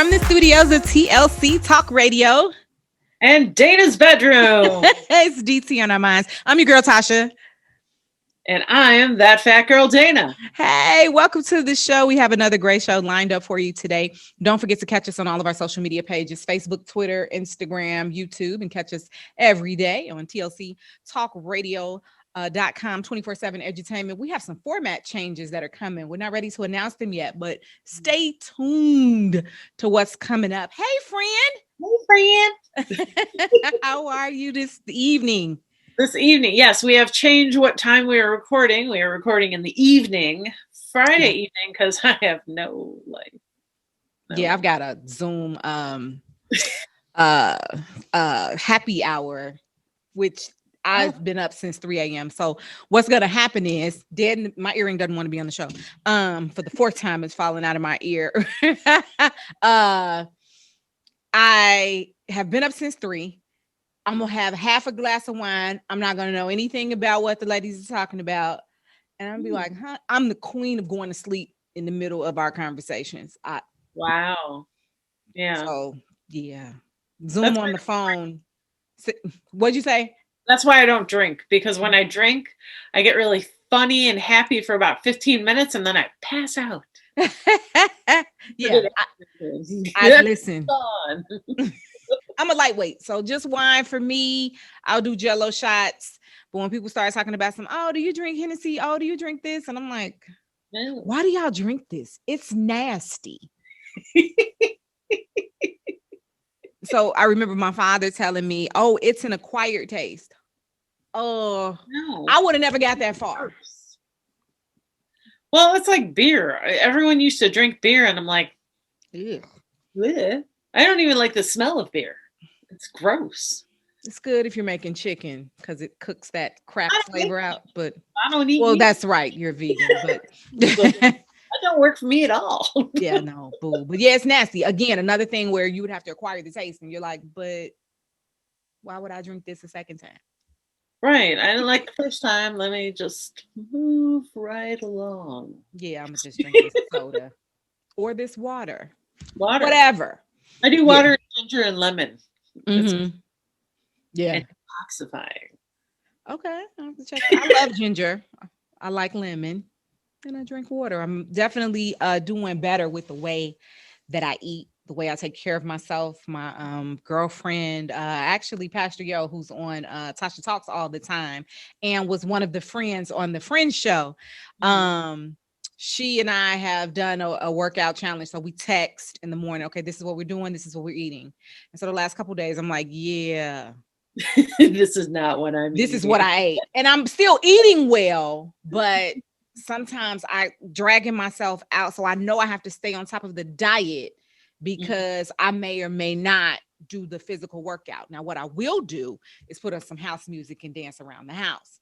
from the studios of TLC Talk Radio and Dana's bedroom. It's DT on our minds. I'm your girl Tasha. And I am that fat girl Dana. Hey, welcome to the show. We have another great show lined up for you today. Don't forget to catch us on all of our social media pages, Facebook, Twitter, Instagram, YouTube, and catch us every day on TLC Talk Radio. .com 24/7 edutainment. We have some format changes that are coming. We're not ready to announce them yet, but stay tuned to what's coming up. Hey, friend. How are you this evening? This evening, yes, we have changed what time we are recording. We are recording in the evening, Friday evening, because I have no life. Yeah, I've got a Zoom happy hour, which I've been up since 3 a.m. So what's going to happen is my earring doesn't want to be on the show. For the fourth time, it's falling out of my ear. I have been up since 3. I'm going to have half a glass of wine. I'm not going to know anything about what the ladies are talking about. And I'm going to be like, I'm the queen of going to sleep in the middle of our conversations. Wow. Yeah. So, yeah. Zoom on the phone. What'd you say? That's why I don't drink, because when I drink, I get really funny and happy for about 15 minutes and then I pass out. Yeah. I listen. I'm a lightweight. So just wine for me. I'll do Jello shots. But when people start talking about do you drink Hennessy? Oh, do you drink this? And I'm like, why do y'all drink this? It's nasty. So I remember my father telling me, it's an acquired taste. Oh, no. I would have never got that far. Well, it's like beer. Everyone used to drink beer, and I'm like, ew. I don't even like the smell of beer. It's gross. It's good if you're making chicken because it cooks that crap flavor out. But I don't eat. Well, that's right. You're vegan, but that don't work for me at all. Yeah, no, boo. But yeah, it's nasty. Again, another thing where you would have to acquire the taste, and you're like, but why would I drink this a second time? Right. I didn't like the first time. Let me just move right along. Yeah, I'm gonna just drink this soda or this water. Whatever. I do water, ginger, and lemon. Mm-hmm. Yeah. And detoxifying. Okay. I have to check. I love ginger. I like lemon. And I drink water. I'm definitely doing better with the way that I eat, the way I take care of myself. My girlfriend, actually Pastor Yo, who's on Tasha Talks all the time and was one of the friends on the Friends show. She and I have done a workout challenge. So we text in the morning. Okay, this is what we're doing. This is what we're eating. And so the last couple of days, I'm like, yeah. This is not what I'm This is what I ate. And I'm still eating well, but sometimes I dragging myself out. So I know I have to stay on top of the diet because I may or may not do the physical workout. Now, what I will do is put on some house music and dance around the house.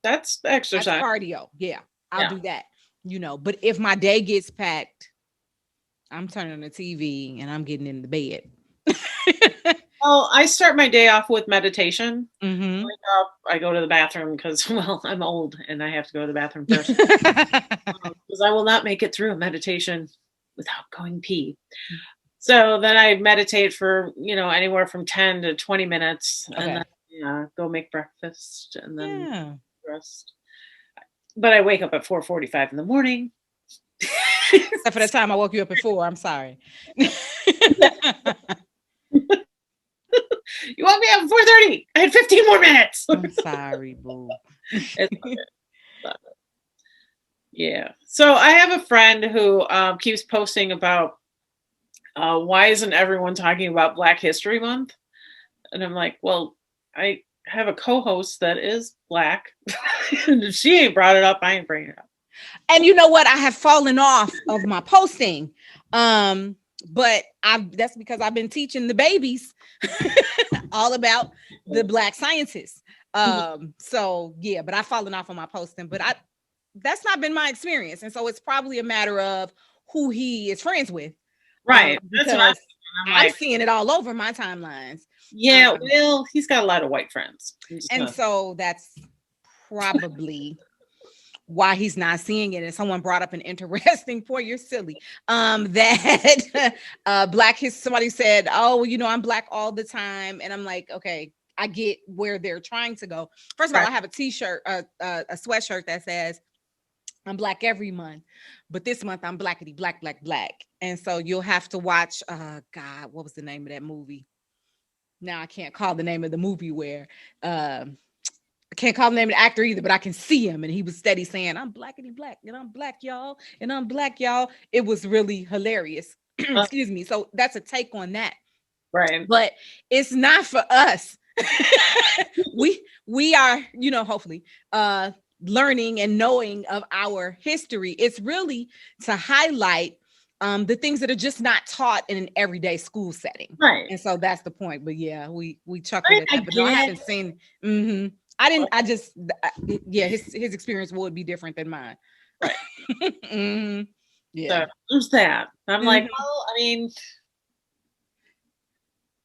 That's exercise. That's cardio. Yeah, I'll do that. But if my day gets packed, I'm turning on the TV and I'm getting in the bed. Well, I start my day off with meditation. Mm-hmm. Wake up, I go to the bathroom because, I'm old and I have to go to the bathroom first. Because I will not make it through a meditation without going pee. So then I meditate for, anywhere from 10 to 20 minutes. Okay. And then go make breakfast and then rest. But I wake up at 4:45 in the morning. Except for the time I woke you up at 4. I'm sorry. You woke me up at 4:30. I had 15 more minutes. I'm sorry, boo. Yeah. So I have a friend who keeps posting about why isn't everyone talking about Black History Month? And I'm like, well, I have a co-host that is Black. And if she ain't brought it up, I ain't bringing it up. And you know what? I have fallen off of my posting. But that's because I've been teaching the babies all about the Black scientists. So yeah, but I've fallen off on my posting, but that's not been my experience. And so it's probably a matter of who he is friends with. Right. That's what I'm seeing it all over my timelines. Yeah, well, he's got a lot of white friends. And so that's probably why he's not seeing it. And someone brought up an interesting point. You're silly. That somebody said, oh, well, I'm black all the time. And I'm like, okay, I get where they're trying to go. First of all, I have a t-shirt, a sweatshirt that says, I'm black every month, but this month I'm blackity black, black, black. And so you'll have to watch, God, what was the name of that movie? Now I can't call the name of the movie where, I can't call the name of the actor either, but I can see him. And he was steady saying, I'm blackity black and I'm black, y'all. And I'm black, y'all. It was really hilarious. Excuse me. So that's a take on that. Right. But it's not for us. we are, hopefully, learning and knowing of our history. It's really to highlight the things that are just not taught in an everyday school setting. Right. And so that's the point. But yeah, we chuckled at that. But no, I haven't seen. I just, his experience would be different than mine. Right. Yeah. So there's that. I'm like, well, I mean,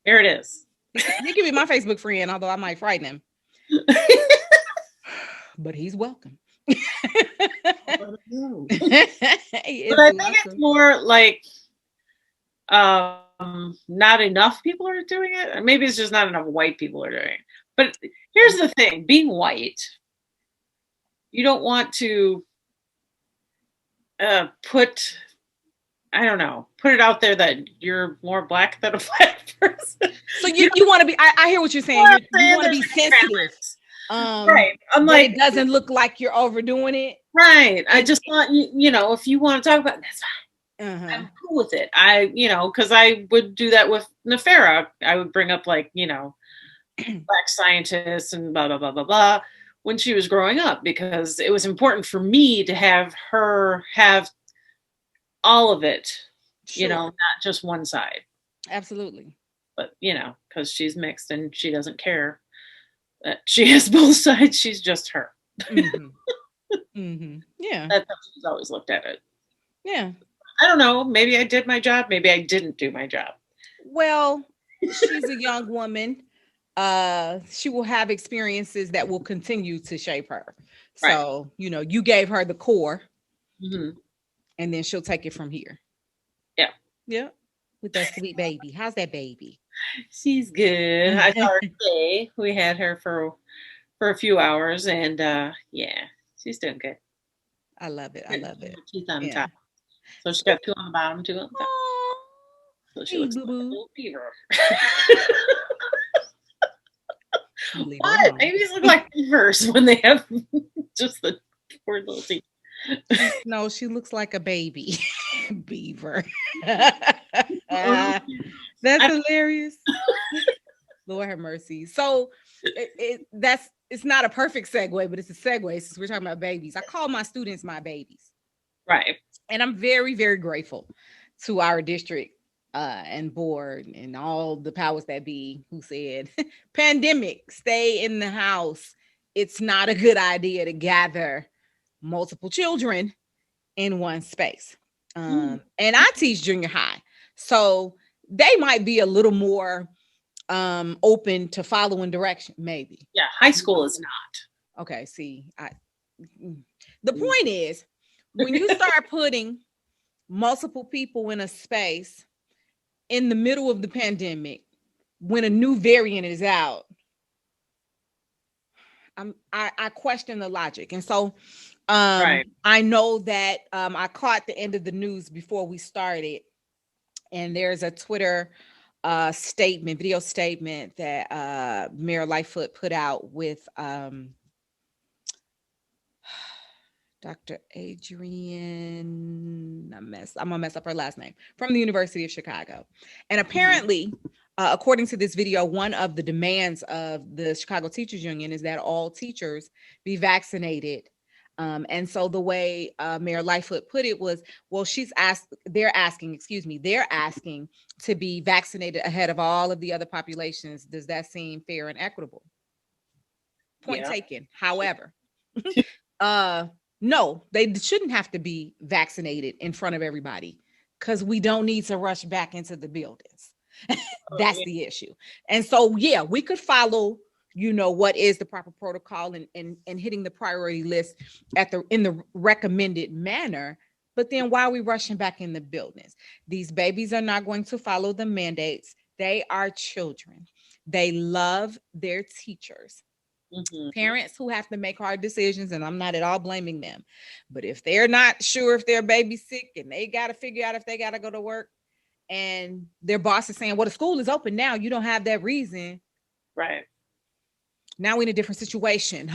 here it is. He can be my Facebook friend, although I might frighten him. But he's welcome. But I think it's more like not enough people are doing it. Or maybe it's just not enough white people are doing it. But here's the thing, being white, you don't want to put it out there that you're more black than a black person. So you want to be, I hear what you're saying. You want to be sensitive. Right. I'm like, it doesn't look like you're overdoing it. Right. I just want, if you want to talk about it, that's fine. I'm cool with it. Because I would do that with Nefera. I would bring up black scientists and blah, blah, blah, blah, blah, when she was growing up, because it was important for me to have her have all of it, not just one side. Absolutely. But, because she's mixed and she doesn't care that she has both sides. She's just her. Yeah. That's how she's always looked at it. Yeah. I don't know. Maybe I did my job. Maybe I didn't do my job. Well, she's a young woman. She will have experiences that will continue to shape her. Right. So, you gave her the core, and then she'll take it from here. Yeah. Yeah. With that sweet baby. How's that baby? She's good. I saw her today. We had her for a few hours, and she's doing good. I love it. I love it. She's on top. So she's got 2 on the bottom, 2 on the top. So she looks like a little beaver. What? Babies look like beavers when they have just the poor little teeth. No, she looks like a baby beaver. That's hilarious. Lord have mercy. So it's not a perfect segue, but it's a segue since we're talking about babies. I call my students my babies. Right. And I'm very, very grateful to our district and board and all the powers that be who said, pandemic, stay in the house. It's not a good idea to gather multiple children in one space. And I teach junior high. So they might be a little more open to following direction, maybe. Yeah, high school is not. Okay, see, the point is, when you start putting multiple people in a space in the middle of the pandemic, when a new variant is out, I question the logic. And so right. I know that I caught the end of the news before we started, and there's a Twitter video statement that Mayor Lightfoot put out with Dr. Adrienne, I'm gonna mess up her last name, from the University of Chicago. And apparently, according to this video, one of the demands of the Chicago Teachers Union is that all teachers be vaccinated. And so the way Mayor Lightfoot put it was, well, they're asking to be vaccinated ahead of all of the other populations. Does that seem fair and equitable? Point taken. However, no, they shouldn't have to be vaccinated in front of everybody, because we don't need to rush back into the buildings. That's the issue. And so, we could follow, what is the proper protocol, and hitting the priority list in the recommended manner. But then why are we rushing back in the buildings? These babies are not going to follow the mandates. They are children. They love their teachers. Mm-hmm. Parents who have to make hard decisions, and I'm not at all blaming them. But if they're not sure if their baby's sick and they got to figure out if they got to go to work, and their boss is saying, well, the school is open now, you don't have that reason. Right. Now we're in a different situation.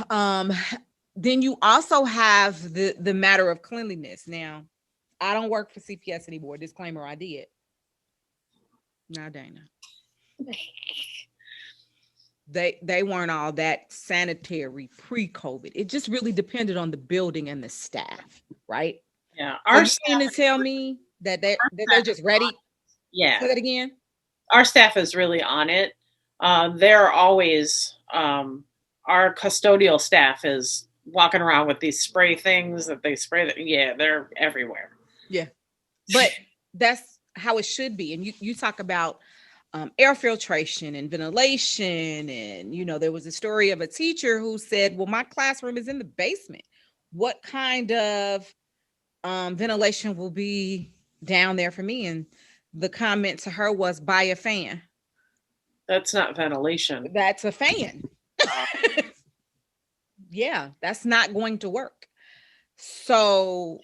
Then you also have the matter of cleanliness. Now, I don't work for CPS anymore. Disclaimer, I did. Now, Dana. They weren't all that sanitary pre-COVID. It just really depended on the building and the staff, right? Yeah. Are you trying to tell me that they're just ready? Yeah. Say that again. Our staff is really on it. They're always our custodial staff is walking around with these spray things that they spray. Yeah, they're everywhere. Yeah, but that's how it should be. And you talk about air filtration and ventilation, and there was a story of a teacher who said, well, my classroom is in the basement. What kind of ventilation will be down there for me? And the comment to her was, buy a fan. That's not ventilation. That's a fan. Yeah, that's not going to work. So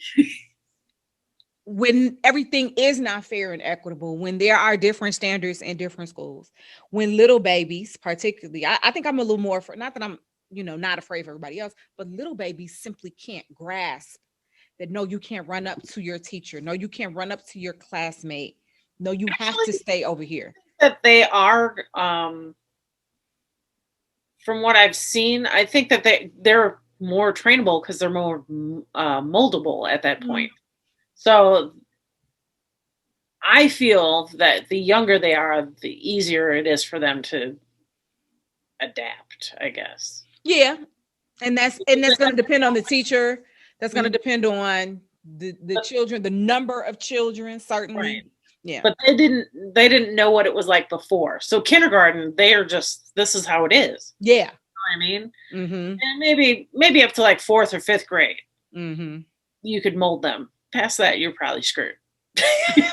when everything is not fair and equitable, when there are different standards in different schools, when little babies, particularly, I think I'm a little more not that I'm, not afraid of everybody else, but little babies simply can't grasp that, no, you can't run up to your teacher. No, you can't run up to your classmate. No, you have to stay over here. That they are, from what I've seen, I think that they're more trainable because they're more moldable at that point. So I feel that the younger they are, the easier it is for them to adapt, I guess. Yeah. And that's going to depend on the teacher. That's going to depend on the children, the number of children, certainly. Right. Yeah. But they didn't know what it was like before. So kindergarten, they are just, this is how it is. Yeah. You know what I mean? Mm-hmm. And maybe up to like 4th or 5th grade, you could mold them. Past that, you're probably screwed. And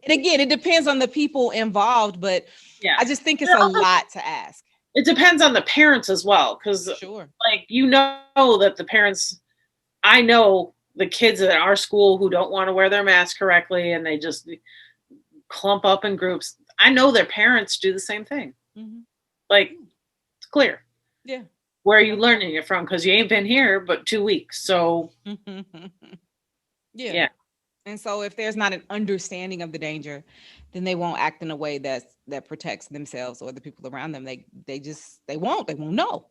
again, it depends on the people involved, but yeah, I just think it's a lot to ask. It depends on the parents as well, because sure, like that the parents, I know the kids at our school who don't want to wear their mask correctly and they just clump up in groups. I know their parents do the same thing. Like, it's clear. Yeah. Where are you learning it from? Because you ain't been here but 2 weeks. So yeah. And so if there's not an understanding of the danger, then they won't act in a way that protects themselves or the people around them. They won't know.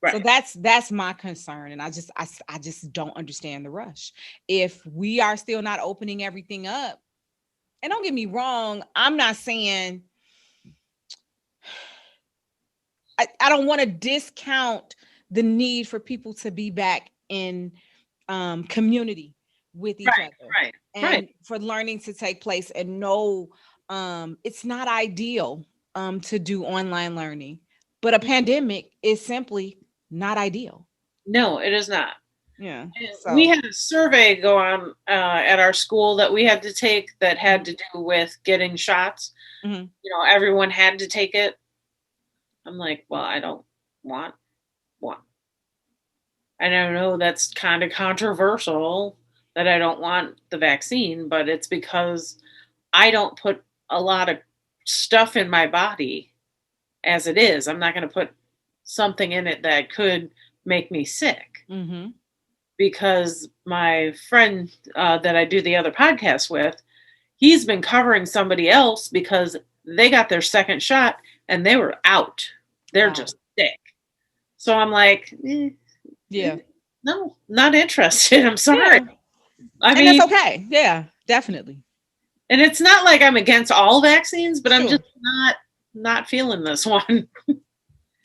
Right. So that's my concern. And I just don't understand the rush. If we are still not opening everything up, and don't get me wrong, I'm not saying I don't want to discount the need for people to be back in community with each other. Right. And for learning to take place, and no, it's not ideal to do online learning, but a pandemic is simply not ideal. No, it is not. Yeah. So. We had a survey go on at our school that we had to take that had to do with getting shots. Everyone had to take it. I'm like, well, I don't want one. And I know that's kind of controversial that I don't want the vaccine, but it's because I don't put a lot of stuff in my body as it is. I'm not going to put something in it that could make me sick. Because my friend that I do the other podcast with, he's been covering somebody else because they got their second shot and they were out. They're just sick. So I'm like, no, not interested. I'm sorry. Yeah. I mean, that's okay. Yeah, definitely. And it's not like I'm against all vaccines, but I'm just not feeling this one.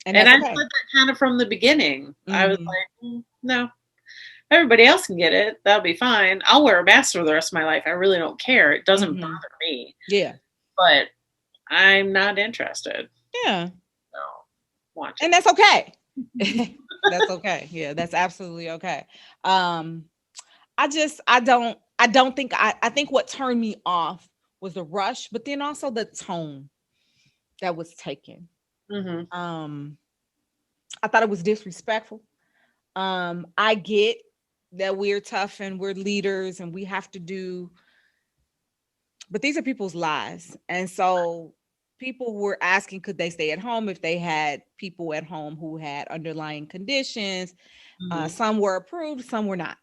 And I said that kind of from the beginning. I was like, no, everybody else can get it. That'll be fine. I'll wear a mask for the rest of my life. I really don't care. It doesn't bother me. Yeah. But I'm not interested. Yeah. No. want to. And that's okay. That's okay. Yeah, that's absolutely okay. I think what turned me off was the rush, but then also the tone that was taken. Mm-hmm. Um, I thought it was disrespectful. I get that we're tough and we're leaders and we have to do, but these are people's lives. And so people were asking, could they stay at home if they had people at home who had underlying conditions? Mm-hmm. Some were approved, some were not.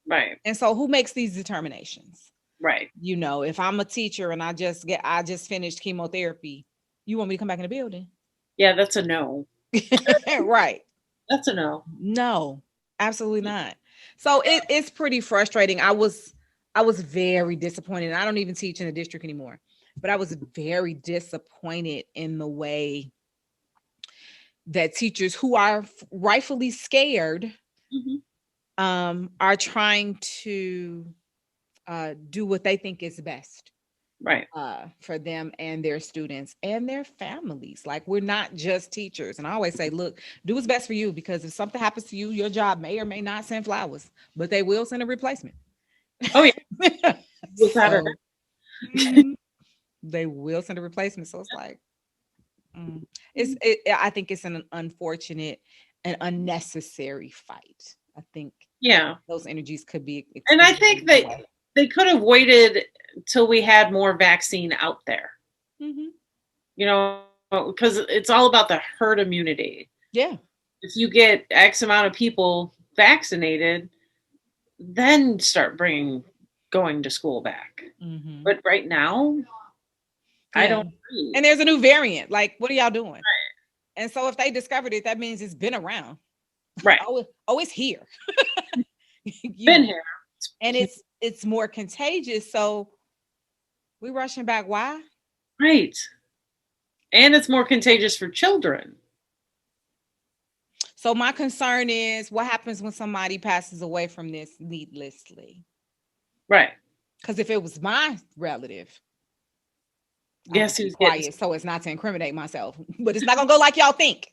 Right. And so who makes these determinations? Right. You know, if I'm a teacher and I just finished chemotherapy, you want me to come back in the building? Yeah, that's a no. Right. That's a no. No, absolutely not. So it's pretty frustrating. I was very disappointed. I don't even teach in the district anymore, but I was very disappointed in the way that teachers who are rightfully scared Mm-hmm. are trying to do what they think is best Right. for them and their students and their families. Like, we're not just teachers. And I always say, look, do what's best for you, because if something happens to you, your job may or may not send flowers, but they will send a replacement. Oh yeah. Without a So mhm, they will send a replacement. So it's like, doubt. I think it's an unfortunate and unnecessary fight. I think Yeah. those energies could be And I expended in think a that way. they could have waited till we had more vaccine out there, Mhm. you know, because it's all about the herd immunity. Yeah. If you get X amount of people vaccinated, then start bringing going to school back. Mhm. But right now, I Yeah. don't agree. And there's a new variant. Like, what are y'all doing? And so if they discovered it, that means it's been around. Right. Oh, it's here. You Been know, here. and it's more contagious. So we rushing back. Why? Right. And it's more contagious for children. So my concern is what happens when somebody passes away from this needlessly? Right. Because if it was my relative, I'm gonna Guess be who's getting quiet so as not to incriminate myself. But it's not gonna go like y'all think.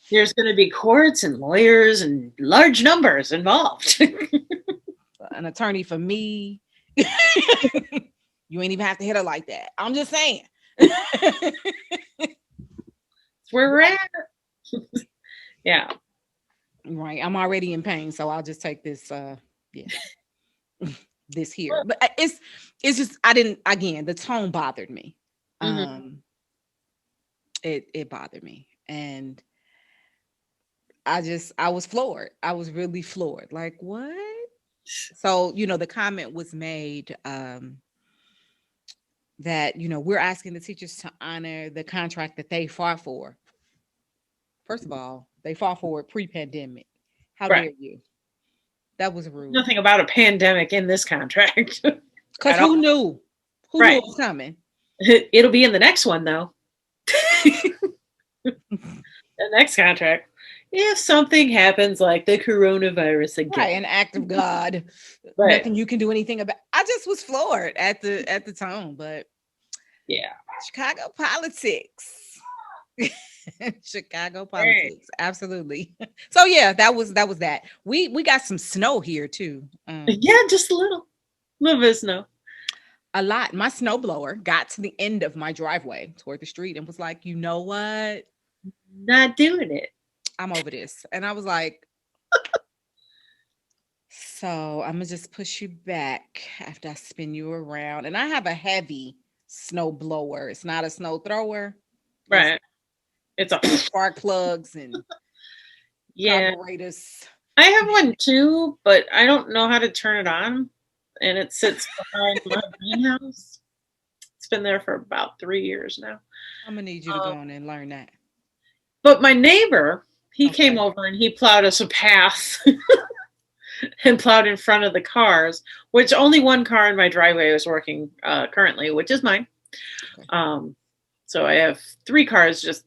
there's going to be courts and lawyers and large numbers involved. An attorney for me. You ain't even have to hit her like that. I'm just saying. It's where we're at. Yeah. Right. I'm already in pain, so I'll just take this yeah. This here. But it's just I didn't, again, the tone bothered me. Mm-hmm. It bothered me. And I was floored. I was really floored. Like, what? So, the comment was made that, we're asking the teachers to honor the contract that they fought for. First of all, they fought for it pre-pandemic. How Right. dare you? That was rude. Nothing about a pandemic in this contract Because at all. who knew? Who knew Right. it was coming? It'll be in the next one, though. The next contract. If something happens like the coronavirus Right, again. an act of God. Right. Nothing you can do anything about. I just was floored at the tone, but Yeah. Chicago politics. Chicago Right. politics, absolutely. So yeah, that was that. We got some snow here too. Yeah, just a little bit of snow. A lot. My snowblower got to the end of my driveway toward the street and was like, you know what? Not doing it. I'm over this. And I was like, so I'm gonna just push you back after I spin you around. And I have a heavy snow blower. It's not a snow thrower. Right. It's a Spark plugs and yeah. carburetors. I have one too, but I don't know how to turn it on. And it sits behind my greenhouse. It's been there for about 3 years now. I'm gonna need you to go on and learn that. But my neighbor, he Okay. came over and he plowed us a path and plowed in front of the cars, which only one car in my driveway is working currently, which is mine. Okay. So I have 3 cars just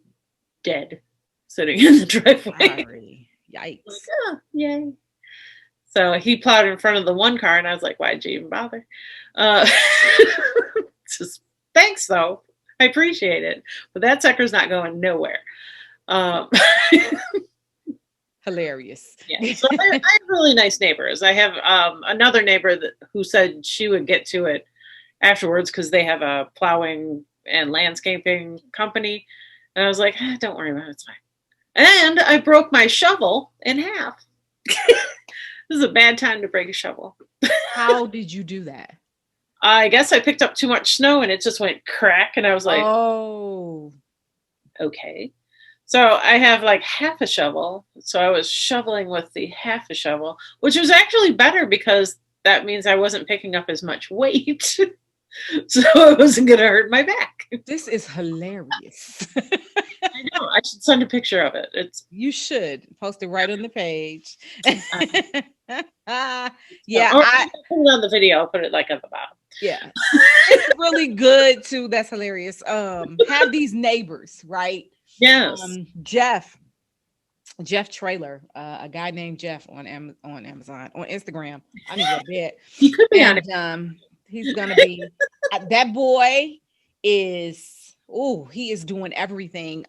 dead sitting in the driveway. Sorry. Yikes. Like, oh, yay. So he plowed in front of the one car, and I was like, why'd you even bother? Just thanks, though. I appreciate it, but that sucker's not going nowhere. Um, Hilarious. yeah, so I have really nice neighbors. I have another neighbor who said she would get to it afterwards because they have a plowing and landscaping company, and I was like, don't worry about it, it's fine. And I broke my shovel in half. This is a bad time to break a shovel. How did you do that? I guess I picked up too much snow and it just went crack, and I was like, Oh, okay. So I have like half a shovel. So I was shoveling with the half a shovel, which was actually better because that means I wasn't picking up as much weight. So it wasn't going to hurt my back. this is hilarious. I know. I should send a picture of it. It's You should post it right on the page. yeah. Or I put it on the video. I'll put it like at the bottom. Yeah. It's really good too. That's hilarious. Have these neighbors, right? Yes. Jeff Trailer, a guy named Jeff on Amazon, on Instagram. I need to go to bed. He could be on it. He's gonna be that boy is he is doing everything.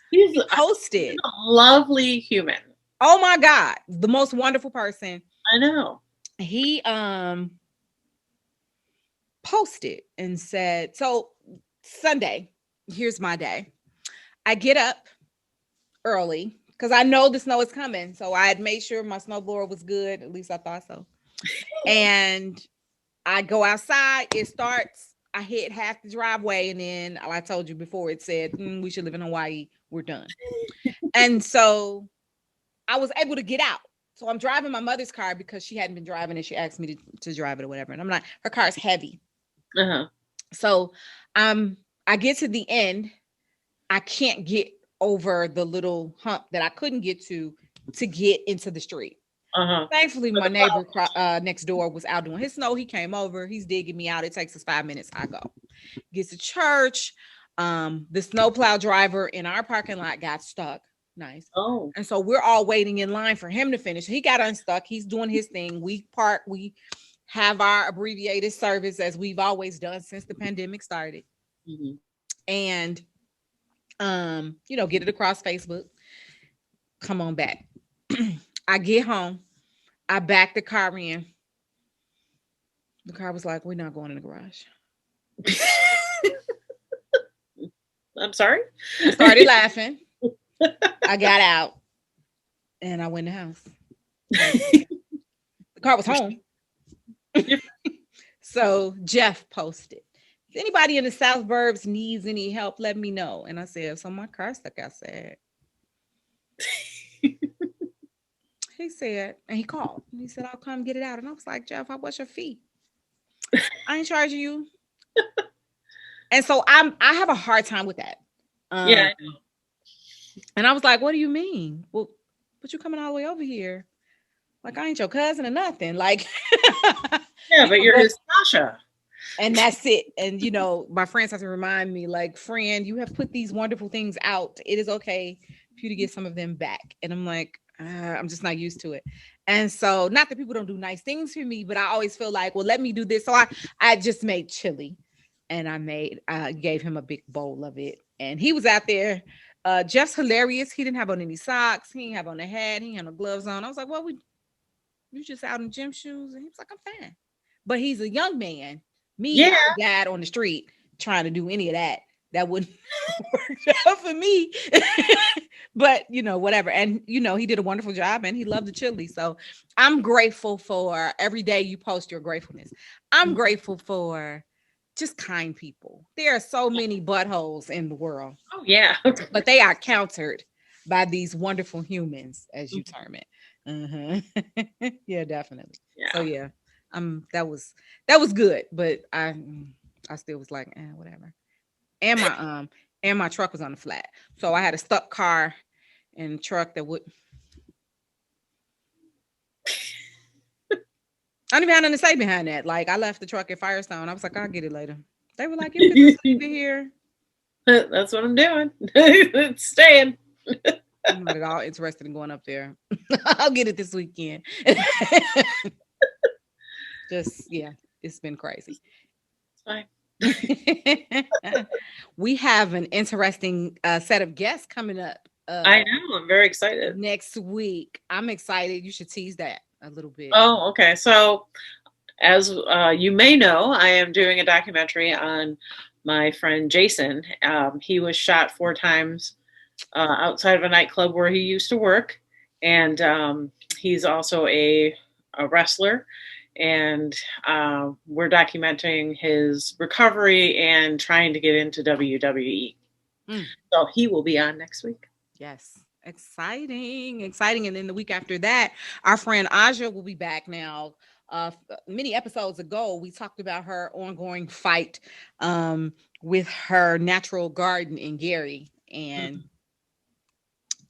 He's Posted. a lovely human. Oh my God, the most wonderful person. I know. He posted and said, so Sunday, here's my day. I get up early because I know the snow is coming. So I had made sure my snowblower was good. At least I thought so. And I go outside. It starts. I hit half the driveway. And then, like I told you before, it said, we should live in Hawaii. We're done. And so I was able to get out. So I'm driving my mother's car because she hadn't been driving and she asked me to drive it or whatever. And I'm like, her car is heavy. So I get to the end. I can't get over the little hump that I couldn't get to get into the street. Thankfully, my neighbor next door was out doing his snow. He came over. He's digging me out. It takes us 5 minutes. I go. Gets to church. The snowplow driver in our parking lot got stuck. Nice. Oh. And so we're all waiting in line for him to finish. He got unstuck. He's doing his thing. We park. We have our abbreviated service as we've always done since the pandemic started. And get it across Facebook. Come on back. I get home. I back the car in. The car was like, we're not going in the garage. I'm sorry? I started laughing. I got out and I went in the house. The car was home. So Jeff posted, if anybody in the South Burbs needs any help, let me know. And I said, so my car stuck outside. He said, and he called and he said, I'll come get it out. And I was like, Jeff, how much your fee? I ain't charging you. And so I have a hard time with that. Yeah. And I was like, what do you mean? Well, but you coming all the way over here? Like, I ain't your cousin or nothing. Like, yeah, but you're his Tasha. And that's it. And, my friends have to remind me, like, friend, you have put these wonderful things out. It is okay for you to get some of them back. And I'm like, I'm just not used to it. And so, not that people don't do nice things for me, but I always feel like, well, let me do this. So I just made chili and I gave him a big bowl of it. And he was out there. Jeff's hilarious. He didn't have on any socks. He didn't have on a hat. He didn't have no gloves on. I was like, well, you just out in gym shoes? And he was like, I'm fine. But he's a young man. Me, dad on the street trying to do any of that. That wouldn't work out for me. But, whatever. And, he did a wonderful job and he loved the chili. So I'm grateful for every day you post your gratefulness. I'm grateful for just kind people. There are so many buttholes in the world. Oh, yeah. But they are countered by these wonderful humans, as you term it. Yeah, definitely. Yeah. So yeah, that was good, but I still was like, whatever. And my truck was on the flat, so I had a stuck car and truck that would. I don't even have nothing to say behind that. Like, I left the truck at Firestone. I was like, I'll get it later. They were like, you can just leave it here. That's what I'm doing. It's staying. I'm not at all interested in going up there. I'll get it this weekend. Just, yeah, it's been crazy. It's fine. We have an interesting set of guests coming up I know. I'm very excited. next week. I'm excited. You should tease that a little bit. Oh, okay. So, as you may know, I am doing a documentary on my friend Jason. He was shot 4 times outside of a nightclub where he used to work, and he's also a wrestler. And we're documenting his recovery and trying to get into WWE. So he will be on next week. Yes. Exciting. Exciting. And then the week after that, our friend Aja will be back now. Many episodes ago, we talked about her ongoing fight with her natural garden in Gary. And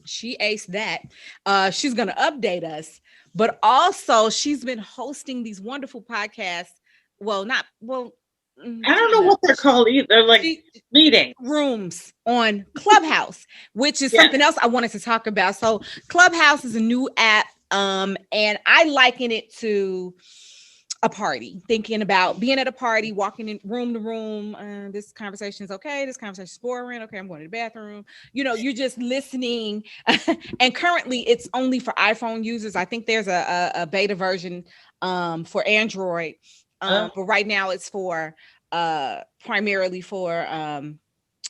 she aced that. She's going to update us, but also she's been hosting these wonderful podcasts. Well, not well. I don't know what they're called either. They're like meeting rooms on Clubhouse, which is something else I wanted to talk about. So Clubhouse is a new app, and I liken it to a party, thinking about being at a party, walking in room to room. This conversation is okay. This conversation is boring. Okay, I'm going to the bathroom. You know, you're just listening. And currently it's only for iPhone users. I think there's a beta version for Android. But right now it's for primarily for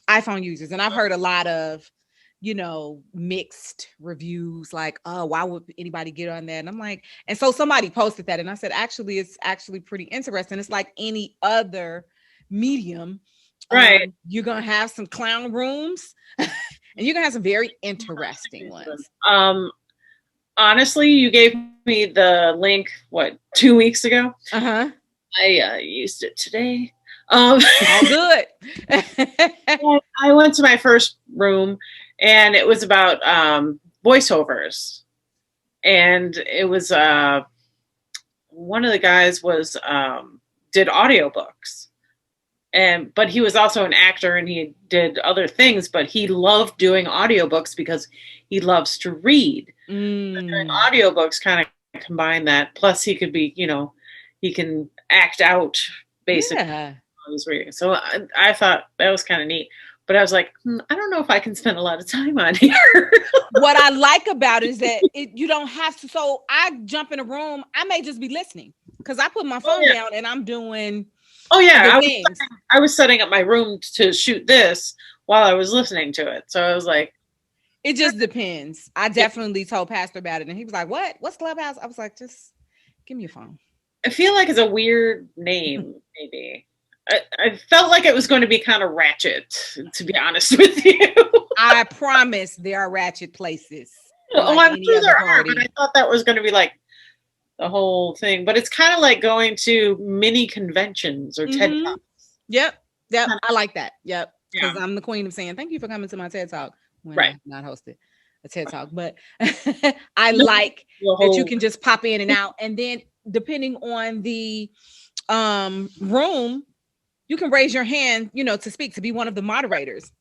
iPhone users. And I've heard a lot of, you know, mixed reviews, like, oh, why would anybody get on that? And I'm like, and so somebody posted that, and I said, actually, it's actually pretty interesting. It's like any other medium. Right. You're gonna have some clown rooms, and you're gonna have some very interesting ones. Honestly, you gave me the link 2 weeks ago. I used it today. All good. I went to my first room, and it was about voiceovers, and it was one of the guys was did audiobooks, but he was also an actor, and he did other things, but he loved doing audiobooks because he loves to read. Doing audiobooks kind of combine that, plus he could be, you know, he can act out basically. I was reading, so I thought that was kind of neat. But I was like, I don't know if I can spend a lot of time on here. What I like about it is that you don't have to. So I jump in a room, I may just be listening because I put my phone down and I'm doing. Oh yeah, I was setting up my room to shoot this while I was listening to it. So I was like, it just depends. I definitely told Pastor about it, and he was like, "What's Clubhouse?" I was like, "Just give me your phone." I feel like it's a weird name, maybe. I felt like it was going to be kind of ratchet, to be honest with you. I promise there are ratchet places. I'm sure there are, but I thought that was going to be like the whole thing. But it's kind of like going to mini conventions or TED Talks. Yep. I like that. Yep. Because I'm the queen of saying, thank you for coming to my TED Talk. When I'm not hosted a TED Talk, but I like that you can just pop in and out. And then depending on the room, you can raise your hand, you know, to speak, to be one of the moderators.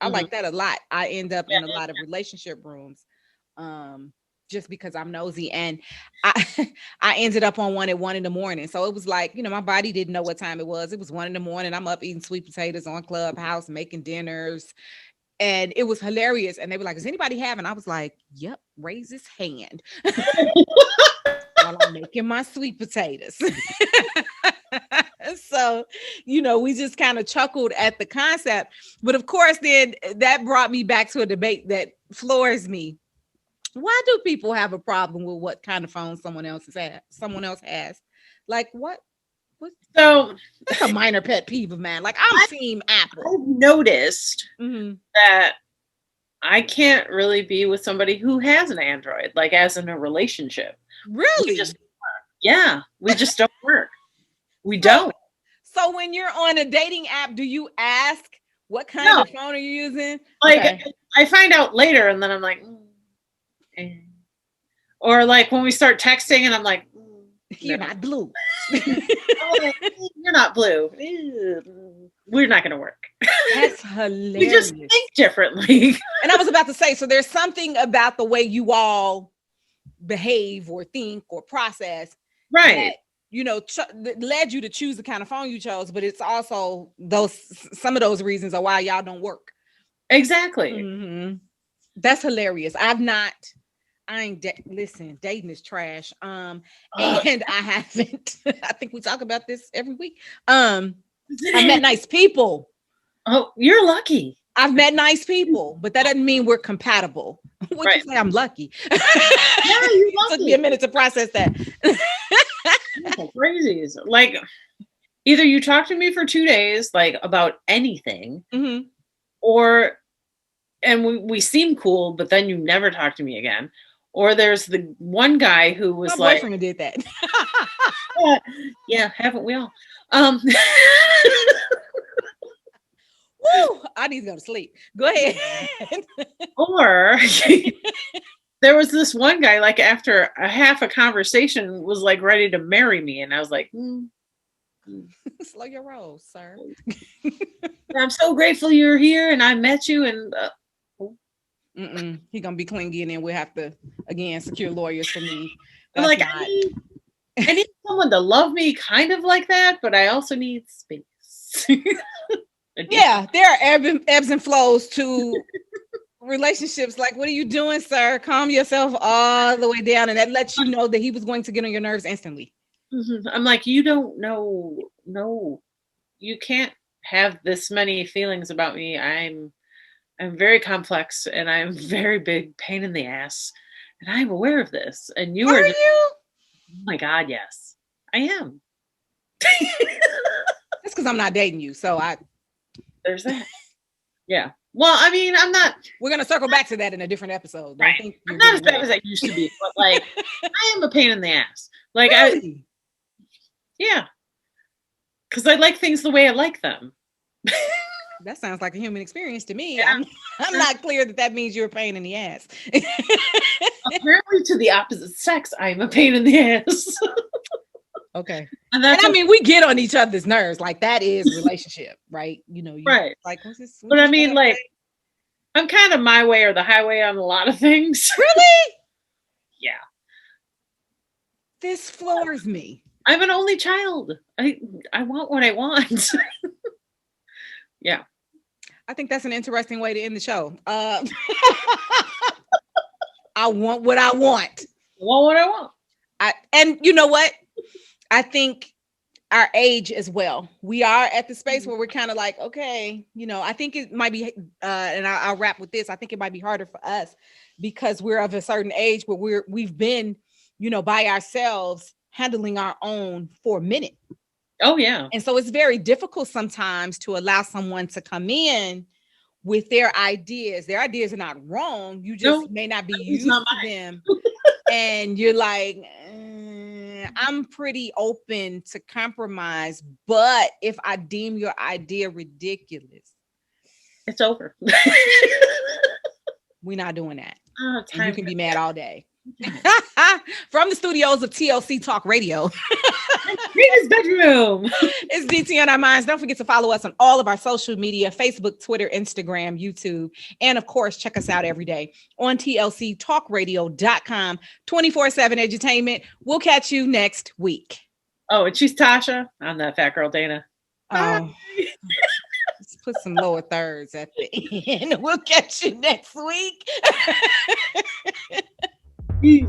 I like that a lot. I end up in a lot of relationship rooms just because I'm nosy. And I ended up on one at 1 a.m. So it was like, you know, my body didn't know what time it was. It was 1 a.m. I'm up eating sweet potatoes on Clubhouse, making dinners. And it was hilarious. And they were like, is anybody having? I was like, yep, raise his hand. While I'm making my sweet potatoes. So, you know, we just kind of chuckled at the concept. But of course, then that brought me back to a debate that floors me. Why do people have a problem with what kind of phone someone else has? Like what? So that's a minor pet peeve of mine. Like I'm team Apple. I've noticed that I can't really be with somebody who has an Android, like as in a relationship. Really? We just don't work. We don't. So when you're on a dating app, do you ask what kind of phone are you using? Like I find out later, and then I'm like, or like when we start texting, and I'm like, you're not blue. You're not blue. We're not going to work. That's hilarious. We just think differently. And I was about to say, so there's something about the way you all behave or think or process, right? that led you to choose the kind of phone you chose, but it's also some of those reasons are why y'all don't work. Exactly. Mm-hmm. That's hilarious. Listen, dating is trash. And I haven't. I think we talk about this every week. I met nice people. Oh, you're lucky. I've met nice people, but that doesn't mean we're compatible. What you say? I'm lucky. Yeah, you're lucky. Took me a minute to process that. Crazy. Like, either you talk to me for 2 days, like about anything, and we seem cool, but then you never talk to me again. Or there's the one guy who was my boyfriend did that. Yeah, haven't we all? Woo, I need to go to sleep. Go ahead. Or there was this one guy, like after a half a conversation, was like ready to marry me, and I was like, slow your roll, sir. I'm so grateful you're here, and I met you, and he's gonna be clingy, and then we'll have to again secure lawyers for me. I'm like, I need someone to love me kind of like that, but I also need space. Yeah, there are ebbs and flows to relationships. Like, what are you doing, sir? Calm yourself all the way down, and that lets you know that he was going to get on your nerves instantly. I'm like, you don't know. No, you can't have this many feelings about me. I'm very complex, and I'm very big pain in the ass, and I'm aware of this. And you are you? Oh my God, yes, I am. That's because I'm not dating you, so there's that. Yeah. Well, I mean, I'm not. We're gonna circle back to that in a different episode. Right. I'm not as bad as I used to be, but like, I am a pain in the ass. Like, really? Yeah. Because I like things the way I like them. That sounds like a human experience to me. Yeah. I'm not clear that means you're a pain in the ass. Apparently, to the opposite sex, I'm a pain in the ass. Okay. And I mean, we get on each other's nerves. Like, that is relationship, right? Right. Like, what's this? But I mean, like, I'm kind of my way or the highway on a lot of things. Really? Yeah. This floors me. I'm an only child. I want what I want. Yeah. I think that's an interesting way to end the show. I want what I want. I want what I want. And you know what? I think our age as well. We are at the space where we're kind of like, okay, I think it might be, and I'll wrap with this. I think it might be harder for us because we're of a certain age where we've been, by ourselves handling our own for a minute. Oh, yeah. And so it's very difficult sometimes to allow someone to come in with their ideas. Their ideas are not wrong. You just may not be used to them. And you're like, I'm pretty open to compromise, but if I deem your idea ridiculous, it's over. We're not doing that. And you can be mad all day. From the studios of TLC Talk Radio. Rita's bedroom. It's DT on our minds. Don't forget to follow us on all of our social media, Facebook, Twitter, Instagram, YouTube. And of course, check us out every day on TLCTalkRadio.com, 24/7 entertainment. We'll catch you next week. Oh, and she's Tasha. I'm that fat girl, Dana. Oh, let's put some lower thirds at the end. We'll catch you next week. Peace.